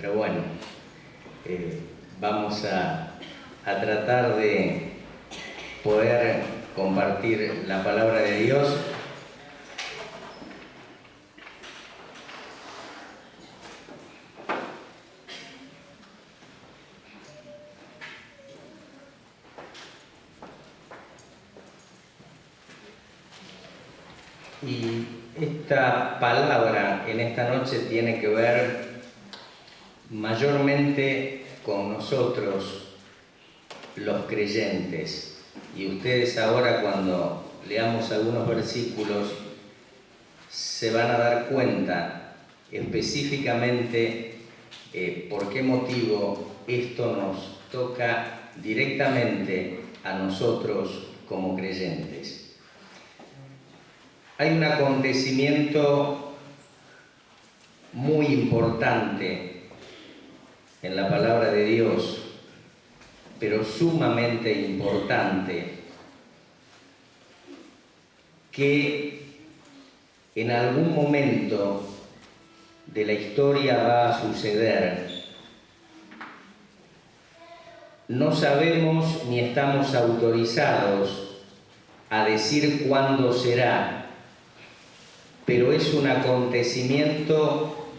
pero bueno, vamos a tratar de poder compartir la palabra de Dios. Y esta palabra en esta noche tiene que ver mayormente con nosotros, los creyentes. Y ustedes ahora, cuando leamos algunos versículos, se van a dar cuenta específicamente por qué motivo esto nos toca directamente a nosotros como creyentes. Hay un acontecimiento muy importante en la palabra de Dios, pero sumamente importante, que en algún momento de la historia va a suceder. No sabemos ni estamos autorizados a decir cuándo será, pero es un acontecimiento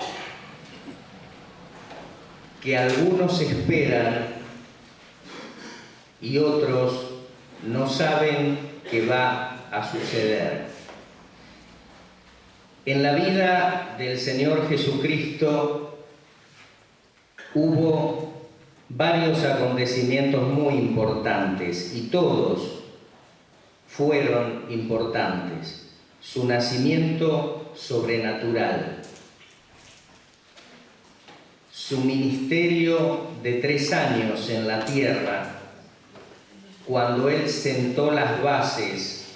que algunos esperan y otros no saben que va a suceder. En la vida del Señor Jesucristo hubo varios acontecimientos muy importantes y todos fueron importantes. Su nacimiento sobrenatural, su ministerio de 3 años en la tierra, cuando Él sentó las bases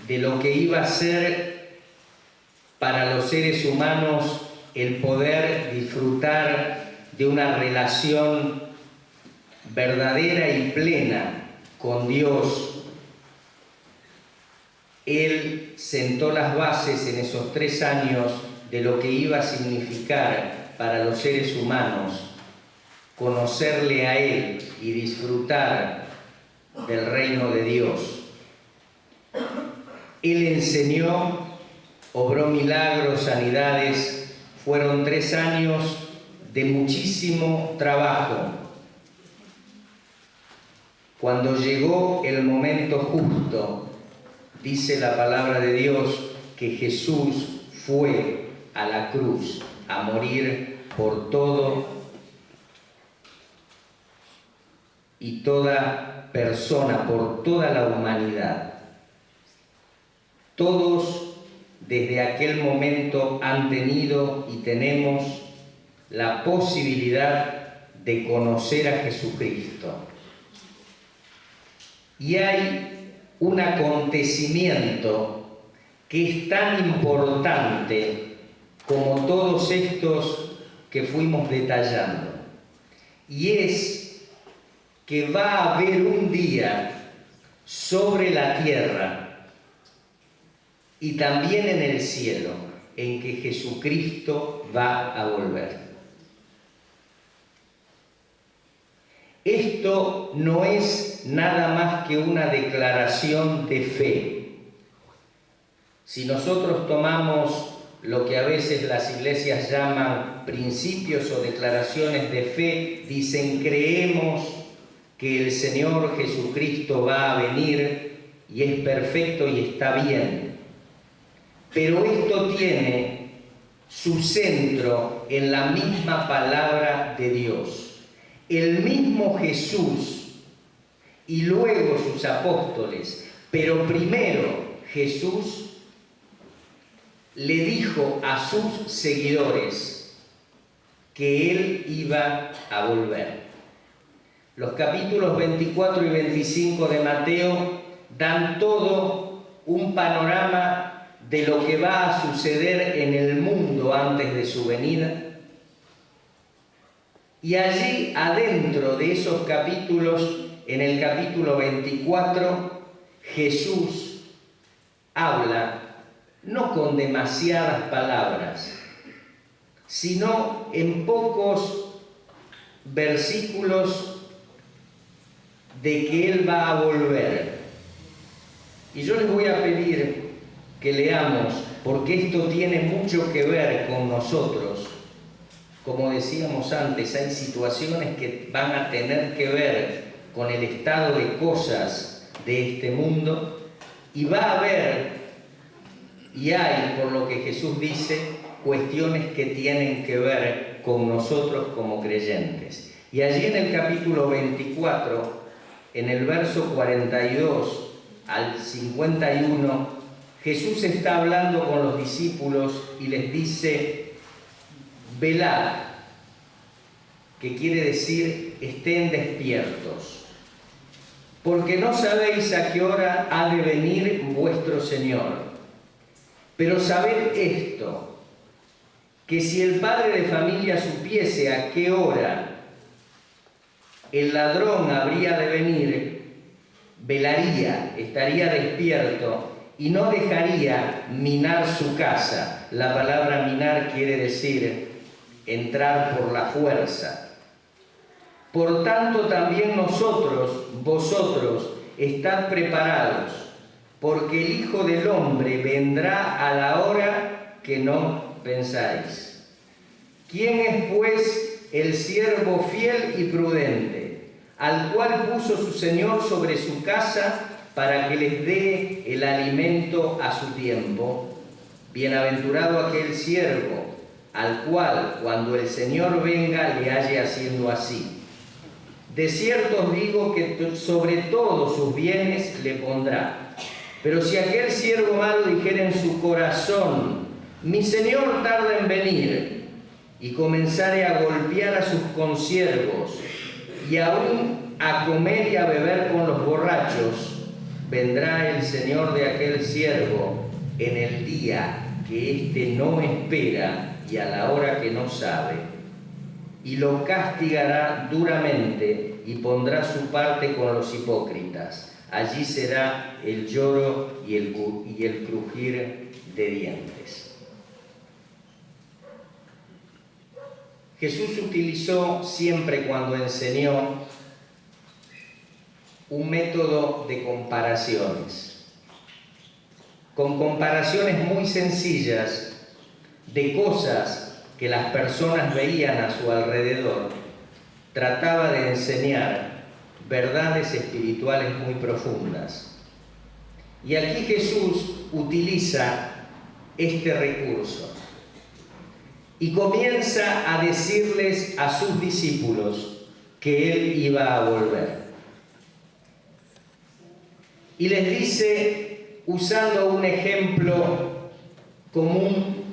de lo que iba a ser para los seres humanos el poder disfrutar de una relación verdadera y plena con Dios. Él sentó las bases en esos 3 años de lo que iba a significar para los seres humanos conocerle a Él y disfrutar del reino de Dios. Él enseñó, obró milagros, sanidades. Fueron 3 años de muchísimo trabajo. Cuando llegó el momento justo, dice la palabra de Dios que Jesús fue a la cruz a morir por todo y toda persona, por toda la humanidad. Todos desde aquel momento han tenido y tenemos la posibilidad de conocer a Jesucristo. Y hay un acontecimiento que es tan importante como todos estos que fuimos detallando, y es que va a haber un día sobre la tierra y también en el cielo en que Jesucristo va a volver. Esto no es nada más que una declaración de fe. Si nosotros tomamos lo que a veces las iglesias llaman principios o declaraciones de fe, dicen: creemos que el Señor Jesucristo va a venir y es perfecto y está bien. Pero esto tiene su centro en la misma palabra de Dios. El mismo Jesús y luego sus apóstoles, pero primero Jesús le dijo a sus seguidores que Él iba a volver. Los capítulos 24 y 25 de Mateo dan todo un panorama de lo que va a suceder en el mundo antes de su venida. Y allí adentro de esos capítulos, en el capítulo 24, Jesús habla no con demasiadas palabras, sino en pocos versículos de que Él va a volver. Y yo les voy a pedir que leamos, porque esto tiene mucho que ver con nosotros. Como decíamos antes, hay situaciones que van a tener que ver con el estado de cosas de este mundo, y va a haber, y hay, por lo que Jesús dice, cuestiones que tienen que ver con nosotros como creyentes. Y allí en el capítulo 24, en el verso 42 al 51, Jesús está hablando con los discípulos y les dice: velad, que quiere decir estén despiertos, porque no sabéis a qué hora ha de venir vuestro Señor. Pero sabed esto, que si el padre de familia supiese a qué hora el ladrón habría de venir, velaría, estaría despierto y no dejaría minar su casa. La palabra minar quiere decir entrar por la fuerza. Por tanto, también vosotros, estad preparados, porque el Hijo del Hombre vendrá a la hora que no pensáis. ¿Quién es, pues, el siervo fiel y prudente, al cual puso su Señor sobre su casa para que les dé el alimento a su tiempo? Bienaventurado aquel siervo, al cual, cuando el Señor venga, le halle haciendo así. De cierto os digo que sobre todos sus bienes le pondrá. Pero si aquel siervo malo dijera en su corazón: mi Señor tarda en venir, y comenzare a golpear a sus consiervos, y aún a comer y a beber con los borrachos, vendrá el Señor de aquel siervo en el día que éste no espera y a la hora que no sabe, y lo castigará duramente y pondrá su parte con los hipócritas. Allí será el lloro y el crujir de dientes. Jesús utilizó siempre, cuando enseñó, un método de comparaciones, con comparaciones muy sencillas de cosas que las personas veían a su alrededor. Trataba de enseñar verdades espirituales muy profundas. Y aquí Jesús utiliza este recurso y comienza a decirles a sus discípulos que Él iba a volver. Y les dice, usando un ejemplo común,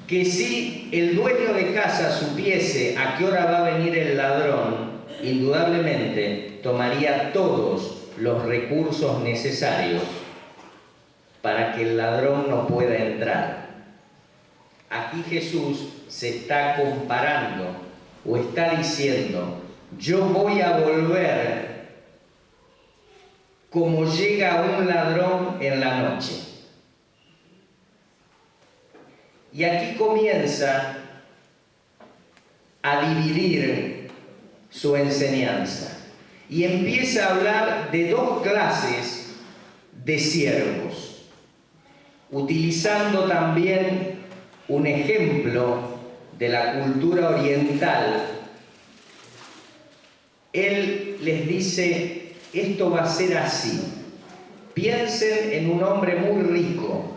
que si el dueño de casa supiese a qué hora va a venir el ladrón, indudablemente tomaría todos los recursos necesarios para que el ladrón no pueda entrar. Aquí Jesús se está comparando o está diciendo: yo voy a volver como llega un ladrón en la noche. Y aquí comienza a dividir su enseñanza y empieza a hablar de dos clases de siervos, utilizando también un ejemplo de la cultura oriental. Él les dice: esto va a ser así. Piensen en un hombre muy rico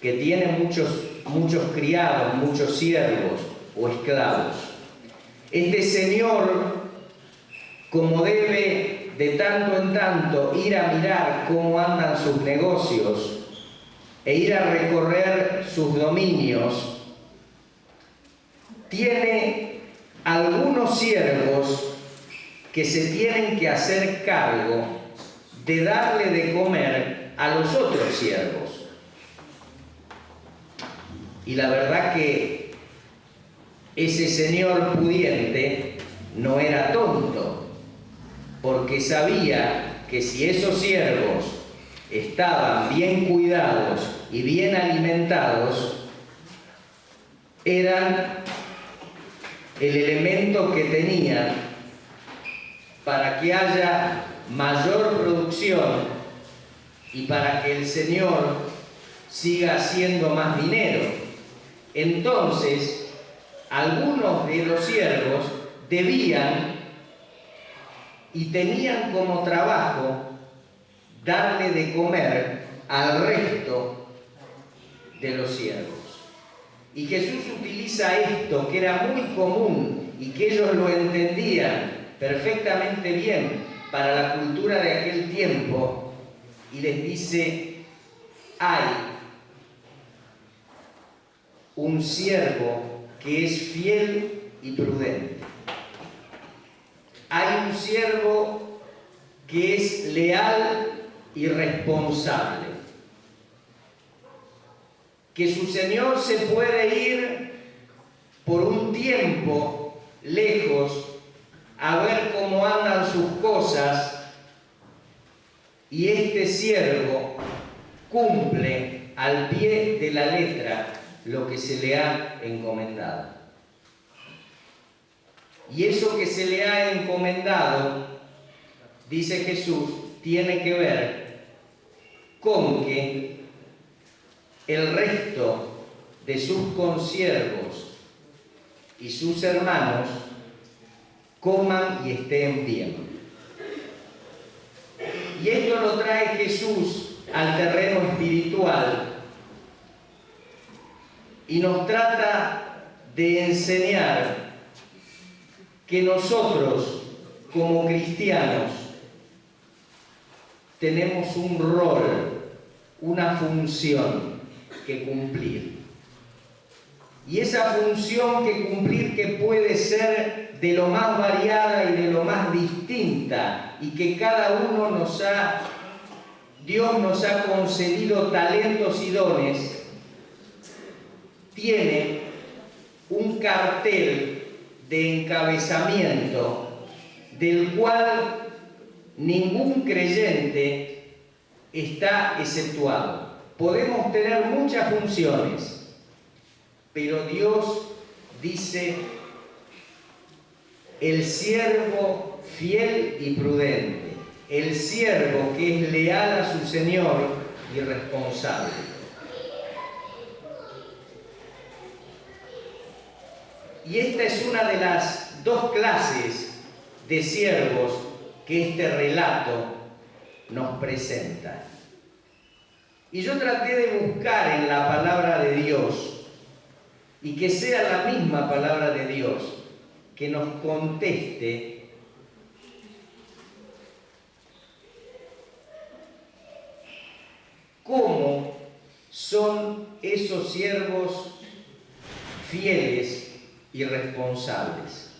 que tiene muchos criados, muchos siervos o esclavos. Este señor, como debe de tanto en tanto ir a mirar cómo andan sus negocios e ir a recorrer sus dominios, tiene algunos siervos que se tienen que hacer cargo de darle de comer a los otros siervos. Y la verdad que ese señor pudiente no era tonto, porque sabía que si esos siervos estaban bien cuidados y bien alimentados, eran el elemento que tenían para que haya mayor producción y para que el Señor siga haciendo más dinero. Entonces, algunos de los siervos debían y tenían como trabajo darle de comer al resto de los siervos. Y Jesús utiliza esto, que era muy común y que ellos lo entendían perfectamente bien para la cultura de aquel tiempo, y les dice: hay un siervo que es fiel y prudente. Hay un siervo que es leal y responsable. Que su Señor se puede ir por un tiempo lejos a ver cómo andan sus cosas, y este siervo cumple al pie de la letra lo que se le ha encomendado. Y eso que se le ha encomendado, dice Jesús, tiene que ver con que el resto de sus consiervos y sus hermanos coman y estén bien. Y esto lo trae Jesús al terreno espiritual y nos trata de enseñar que nosotros, como cristianos, tenemos un rol, una función que cumplir. Y esa función que cumplir, que puede ser de lo más variada y de lo más distinta, y que cada uno Dios nos ha concedido talentos y dones, tiene un cartel de encabezamiento del cual ningún creyente está exceptuado. Podemos tener muchas funciones, pero Dios dice: el siervo fiel y prudente, el siervo que es leal a su Señor y responsable. Y esta es una de las dos clases de siervos que este relato nos presenta. Y yo traté de buscar en la palabra de Dios, y que sea la misma palabra de Dios que nos conteste cómo son esos siervos fieles y responsables.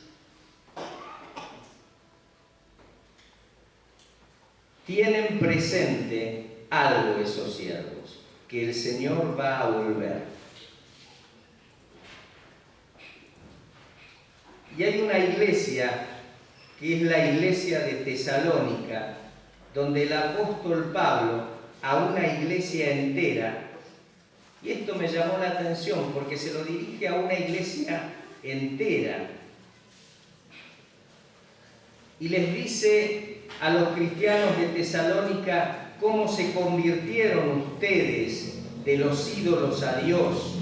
Tienen presente algo esos siervos, que el Señor va a volver. Y hay una iglesia, que es la iglesia de Tesalónica, donde el apóstol Pablo, a una iglesia entera, y esto me llamó la atención porque se lo dirige a una iglesia entera, y les dice a los cristianos de Tesalónica cómo se convirtieron ustedes de los ídolos a Dios.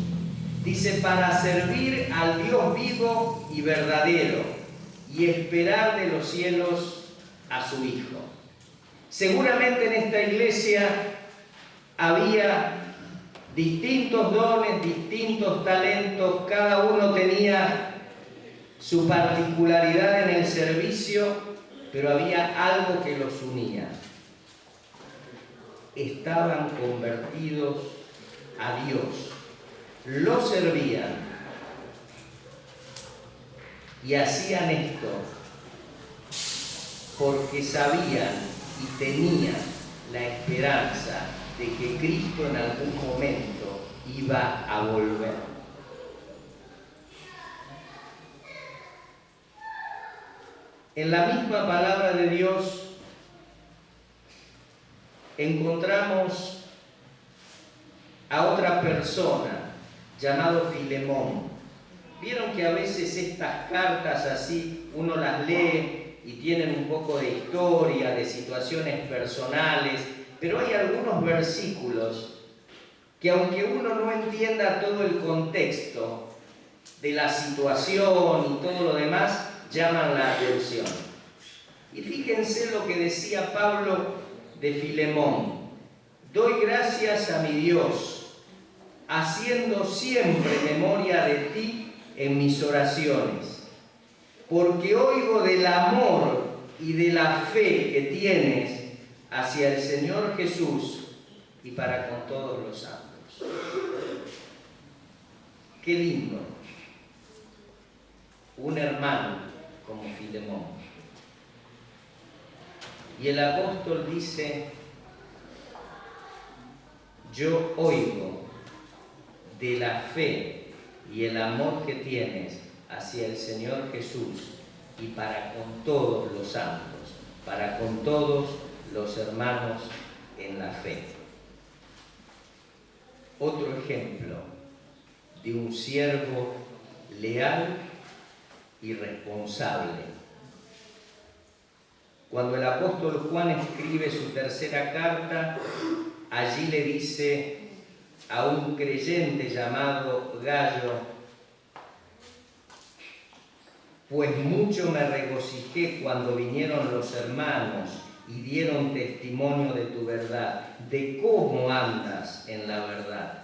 Dice: para servir al Dios vivo y verdadero y esperar de los cielos a su Hijo. Seguramente en esta iglesia había distintos dones, distintos talentos, cada uno tenía su particularidad en el servicio, pero había algo que los unía. Estaban convertidos a Dios, lo servían y hacían esto porque sabían y tenían la esperanza de que Cristo en algún momento iba a volver. En la misma palabra de Dios encontramos a otra persona llamado Filemón. Vieron que a veces estas cartas así uno las lee y tienen un poco de historia, de situaciones personales, pero hay algunos versículos que aunque uno no entienda todo el contexto de la situación y todo lo demás, llaman la atención. Y fíjense lo que decía Pablo de Filemón: doy gracias a mi Dios, haciendo siempre memoria de ti en mis oraciones, porque oigo del amor y de la fe que tienes hacia el Señor Jesús y para con todos los santos. Qué lindo, un hermano como Filemón. Y el apóstol dice: yo oigo de la fe y el amor que tienes hacia el Señor Jesús y para con todos los santos, para con todos los hermanos en la fe. Otro ejemplo de un siervo leal y responsable. Cuando el apóstol Juan escribe su tercera carta, allí le dice a un creyente llamado Gayo: pues mucho me regocijé cuando vinieron los hermanos y dieron testimonio de tu verdad, de cómo andas en la verdad.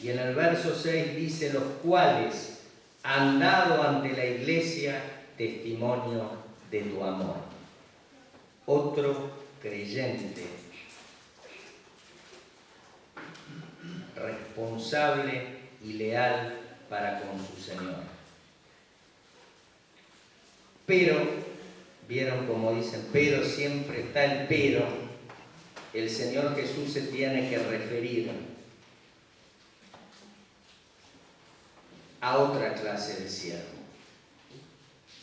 Y en el verso 6 dice: los cuales han dado ante la iglesia testimonio de tu amor. Otro creyente responsable y leal para con su Señor. Pero, vieron como dicen, pero siempre está el pero, el Señor Jesús se tiene que referir a otra clase de siervo,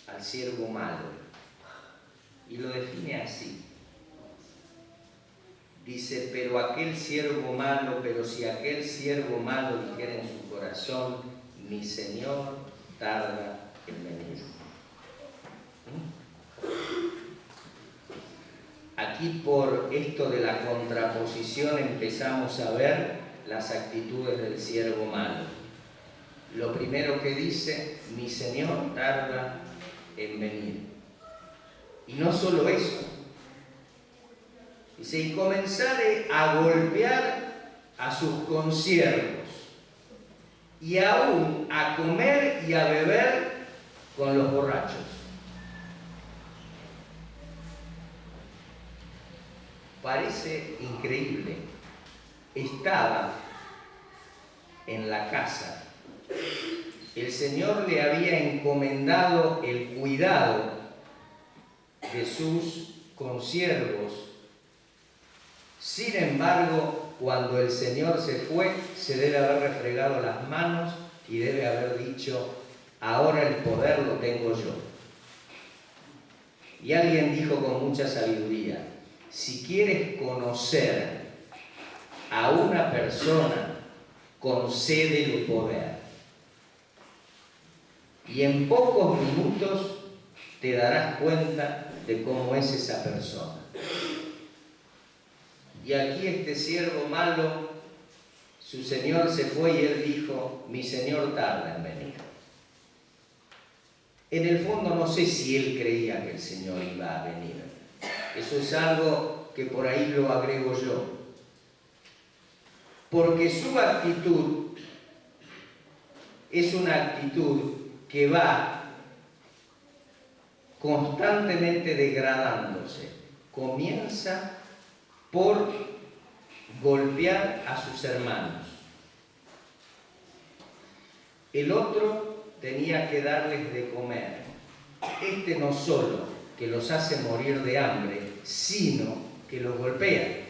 al siervo malo. Y lo define así. Dice: pero aquel siervo malo, pero si aquel siervo malo dijera en su corazón: mi Señor tarda en venir. Aquí, por esto de la contraposición, empezamos a ver las actitudes del siervo malo. Lo primero que dice: mi Señor tarda en venir. Y no solo eso, dice: y comenzare a golpear a sus consiervos, y aún a comer y a beber con los borrachos. Parece increíble. Estaba en la casa. El Señor le había encomendado el cuidado de sus consiervos. Sin embargo, cuando el Señor se fue, se debe haber refregado las manos y debe haber dicho: ahora el poder lo tengo yo. Y alguien dijo con mucha sabiduría: si quieres conocer a una persona, concédele poder. Y en pocos minutos te darás cuenta de cómo es esa persona. Y aquí este siervo malo, su señor se fue y él dijo: mi señor tarda en venir. En el fondo no sé si él creía que el Señor iba a venir. Eso es algo que por ahí lo agrego yo. Porque su actitud es una actitud que va constantemente degradándose. Comienza por golpear a sus hermanos. El otro tenía que darles de comer. Este no solo que los hace morir de hambre, sino que los golpea.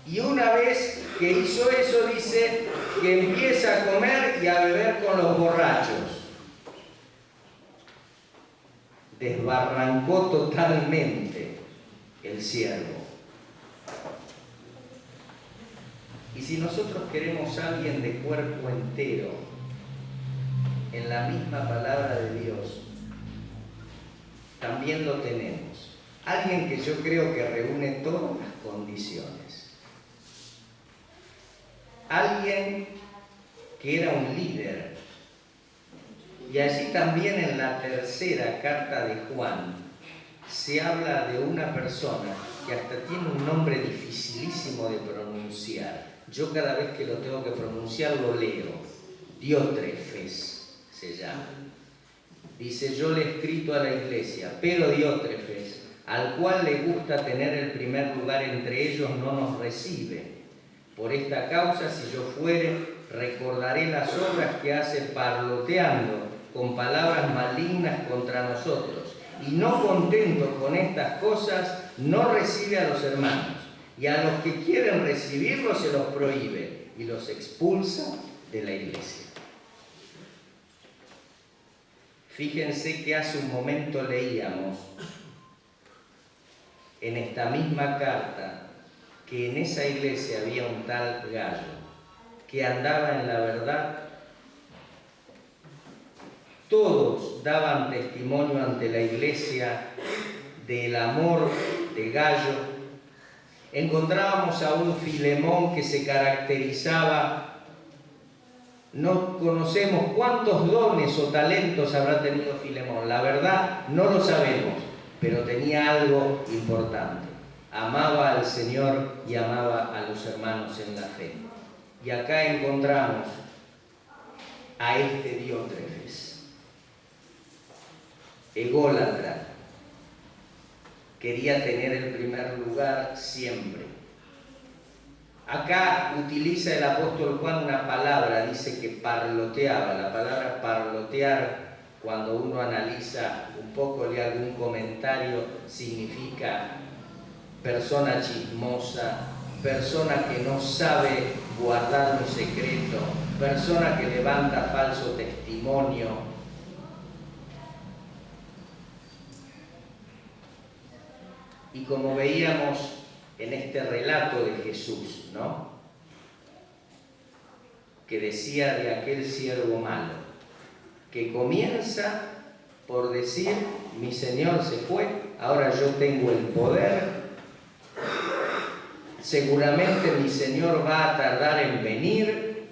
Y una vez que hizo eso, dice que empieza a comer y a beber con los borrachos. Desbarrancó totalmente el siervo. Y si nosotros queremos a alguien de cuerpo entero, en la misma palabra de Dios, también lo tenemos. Alguien que yo creo que reúne todas las condiciones. Alguien que era un líder. Y allí también en la tercera carta de Juan se habla de una persona que hasta tiene un nombre dificilísimo de pronunciar. Yo cada vez que lo tengo que pronunciar lo leo. Diótrefes se llama. Dice: yo le he escrito a la iglesia, pero Diótrefes, al cual le gusta tener el primer lugar entre ellos, no nos recibe. Por esta causa, si yo fuere, recordaré las obras que hace parloteando con palabras malignas contra nosotros. Y no contento con estas cosas, no recibe a los hermanos. Y a los que quieren recibirlos se los prohíbe y los expulsa de la iglesia. Fíjense que hace un momento leíamos en esta misma carta que en esa iglesia había un tal Gallo que andaba en la verdad. Todos daban testimonio ante la iglesia del amor de Gallo. Encontrábamos a un Filemón que se caracterizaba, no conocemos cuántos dones o talentos habrá tenido Filemón, la verdad no lo sabemos, pero tenía algo importante. Amaba al Señor y amaba a los hermanos en la fe. Y acá encontramos a este Diótrefes, ególatra, quería tener el primer lugar siempre. Acá utiliza el apóstol Juan una palabra, dice que parloteaba. La palabra parlotear, cuando uno analiza un poco, lee algún comentario, significa persona chismosa, persona que no sabe guardar un secreto, persona que levanta falso testimonio. Y como veíamos en este relato de Jesús, ¿no?, que decía de aquel siervo malo, que comienza por decir: mi Señor se fue, ahora yo tengo el poder, seguramente mi Señor va a tardar en venir,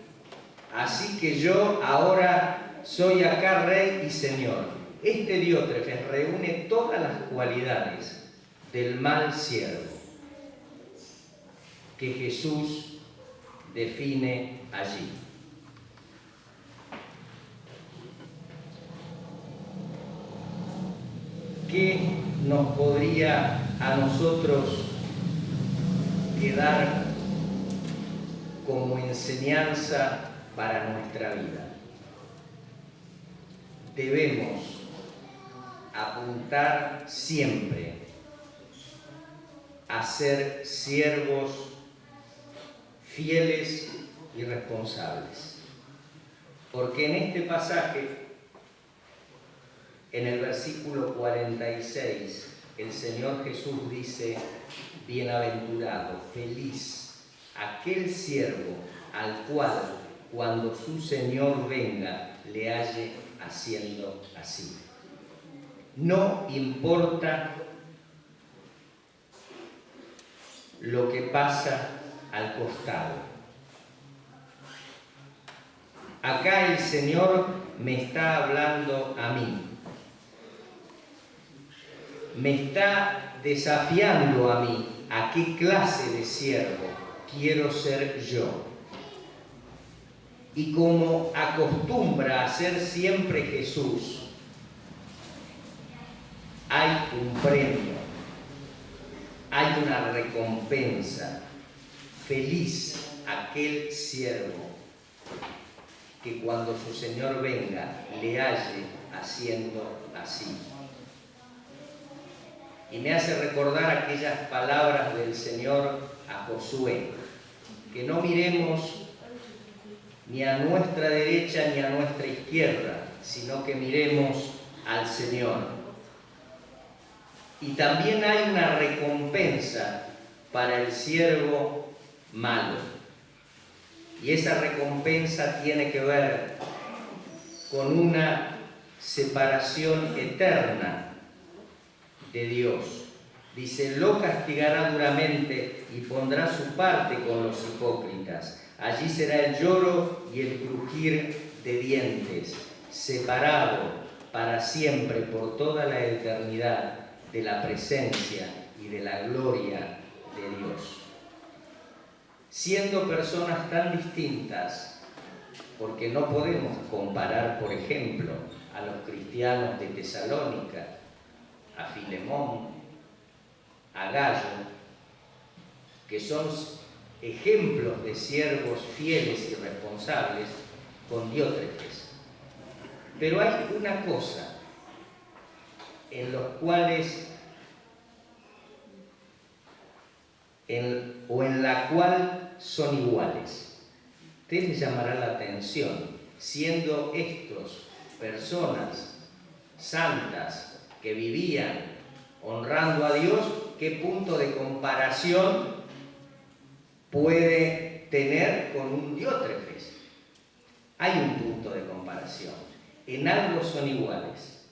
así que yo ahora soy acá rey y Señor. Este Diótrefes reúne todas las cualidades del mal siervo que Jesús define allí. ¿Qué nos podría a nosotros quedar como enseñanza para nuestra vida? Debemos apuntar siempre a ser siervos fieles y responsables. Porque en este pasaje, en el versículo 46, el Señor Jesús dice: bienaventurado, feliz, aquel siervo al cual, cuando su Señor venga, le halle haciendo así. No importa lo que pasa al costado. Acá el Señor me está hablando a mí. Me está desafiando a mí a qué clase de siervo quiero ser yo. Y como acostumbra a ser siempre Jesús, hay un premio, hay una recompensa. Feliz aquel siervo que cuando su Señor venga le halle haciendo así. Y me hace recordar aquellas palabras del Señor a Josué, que no miremos ni a nuestra derecha ni a nuestra izquierda, sino que miremos al Señor. Y también hay una recompensa para el siervo malo. Y esa recompensa tiene que ver con una separación eterna de Dios. Dice, lo castigará duramente y pondrá su parte con los hipócritas. Allí será el lloro y el crujir de dientes, separado para siempre por toda la eternidad de la presencia y de la gloria de Dios. Siendo personas tan distintas, porque no podemos comparar, por ejemplo, a los cristianos de Tesalónica, a Filemón, a Gallo, que son ejemplos de siervos fieles y responsables, con Diótrefes. Pero hay una cosa en los cuales, en la cual son iguales. Ustedes les llamará la atención, siendo estos personas santas que vivían honrando a Dios, ¿qué punto de comparación puede tener con un Diótrefes? Hay un punto de comparación. En algo son iguales.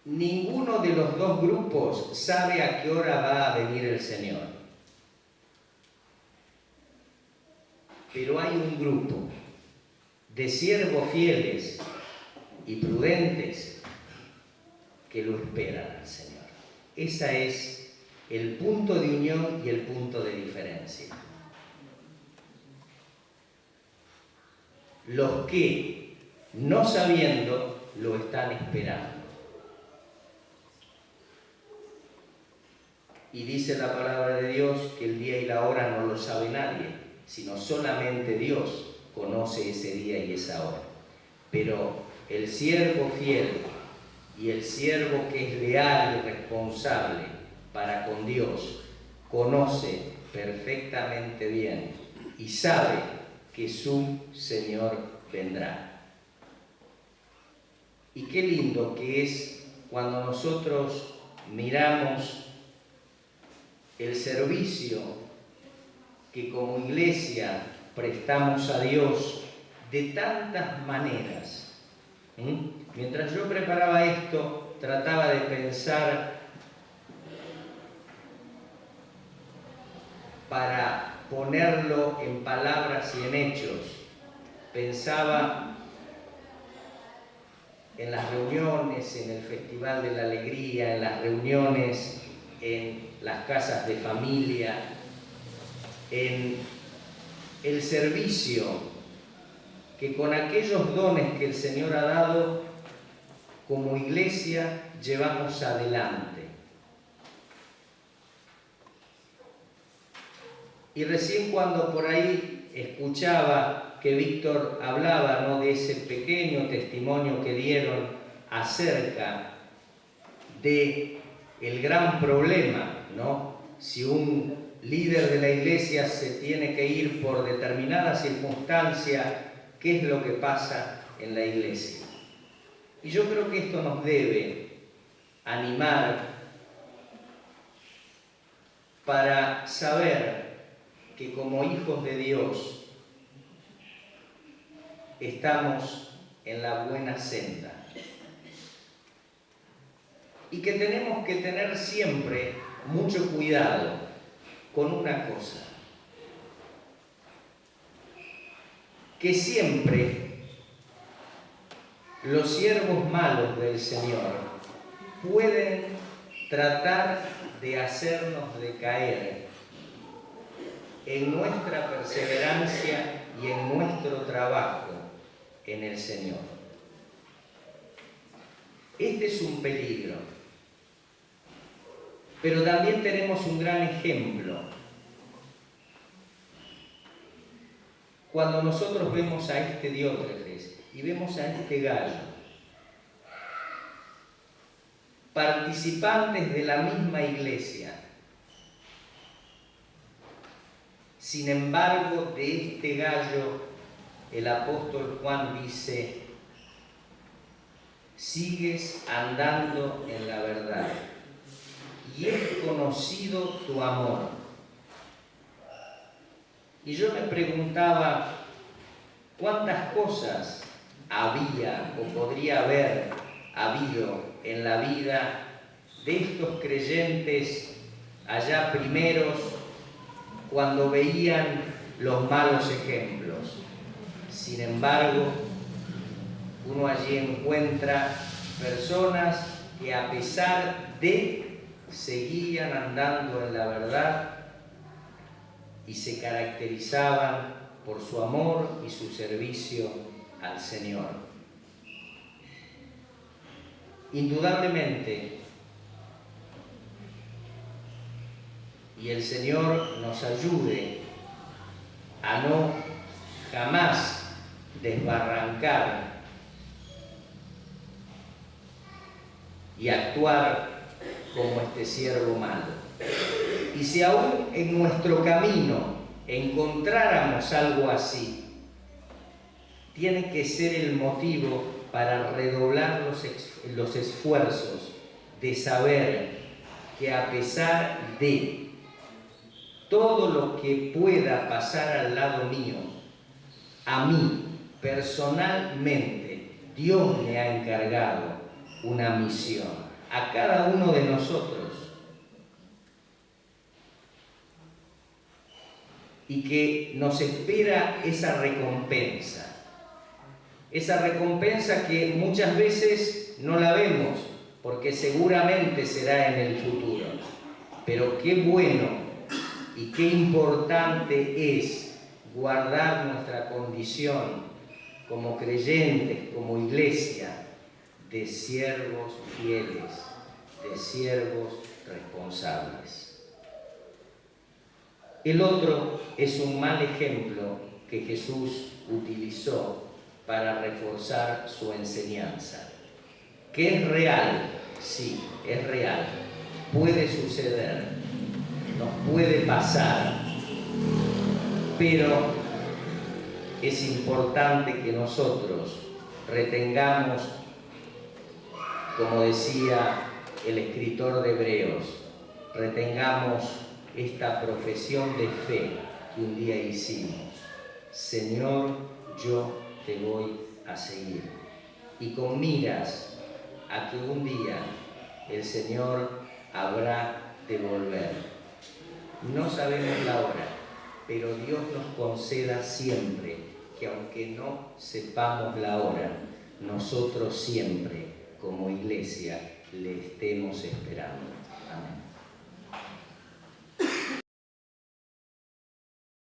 Ninguno de los dos grupos sabe a qué hora va a venir el Señor. Pero hay un grupo de siervos fieles y prudentes que lo esperan al Señor. Ese es el punto de unión y el punto de diferencia. Los que, no sabiendo, lo están esperando. Y dice la palabra de Dios que el día y la hora no lo sabe nadie, sino solamente Dios conoce ese día y esa hora. Pero el siervo fiel y el siervo que es leal y responsable para con Dios conoce perfectamente bien y sabe que su Señor vendrá. Y qué lindo que es cuando nosotros miramos el servicio que como iglesia prestamos a Dios de tantas maneras. Mientras yo preparaba esto, trataba de pensar para ponerlo en palabras y en hechos. Pensaba en las reuniones, en el Festival de la Alegría, en las reuniones en las casas de familia, en el servicio que con aquellos dones que el Señor ha dado, como iglesia llevamos adelante. Y recién cuando por ahí escuchaba que Víctor hablaba, ¿no?, de ese pequeño testimonio que dieron acerca de el gran problema, ¿no? Si un líder de la iglesia se tiene que ir por determinada circunstancia, ¿qué es lo que pasa en la iglesia? Y yo creo que esto nos debe animar para saber que como hijos de Dios estamos en la buena senda. Y que tenemos que tener siempre mucho cuidado con una cosa. Que siempre los siervos malos del Señor pueden tratar de hacernos decaer en nuestra perseverancia y en nuestro trabajo en el Señor. Este es un peligro. Pero también tenemos un gran ejemplo. Cuando nosotros vemos a este Diótrefes y vemos a este Gallo, participantes de la misma iglesia, sin embargo, de este Gallo, el apóstol Juan dice: sigues andando en la verdad y es conocido tu amor. Y yo me preguntaba, ¿Cuántas cosas había o podría haber habido en la vida de estos creyentes allá primeros cuando veían los malos ejemplos? Sin embargo, uno allí encuentra personas que a pesar de seguían andando en la verdad y se caracterizaban por su amor y su servicio al Señor. Indudablemente, y el Señor nos ayude a no jamás desbarrancar y actuar como este siervo malo. Y si aún en nuestro camino encontráramos algo así, tiene que ser el motivo para redoblar los esfuerzos de saber que a pesar de todo lo que pueda pasar al lado mío, a mí personalmente Dios me ha encargado una misión, a cada uno de nosotros, y que nos espera esa recompensa que muchas veces no la vemos, porque seguramente será en el futuro. Pero qué bueno y qué importante es guardar nuestra condición como creyentes, como iglesia, de siervos fieles, de siervos responsables. El otro es un mal ejemplo que Jesús utilizó para reforzar su enseñanza. ¿Que es real? Sí, es real. Puede suceder, nos puede pasar, pero es importante que nosotros retengamos, como decía el escritor de Hebreos, retengamos esta profesión de fe que un día hicimos. Señor, yo te voy a seguir. Y con miras a que un día el Señor habrá de volver. No sabemos la hora, pero Dios nos conceda siempre que aunque no sepamos la hora, nosotros siempre como iglesia le estemos esperando.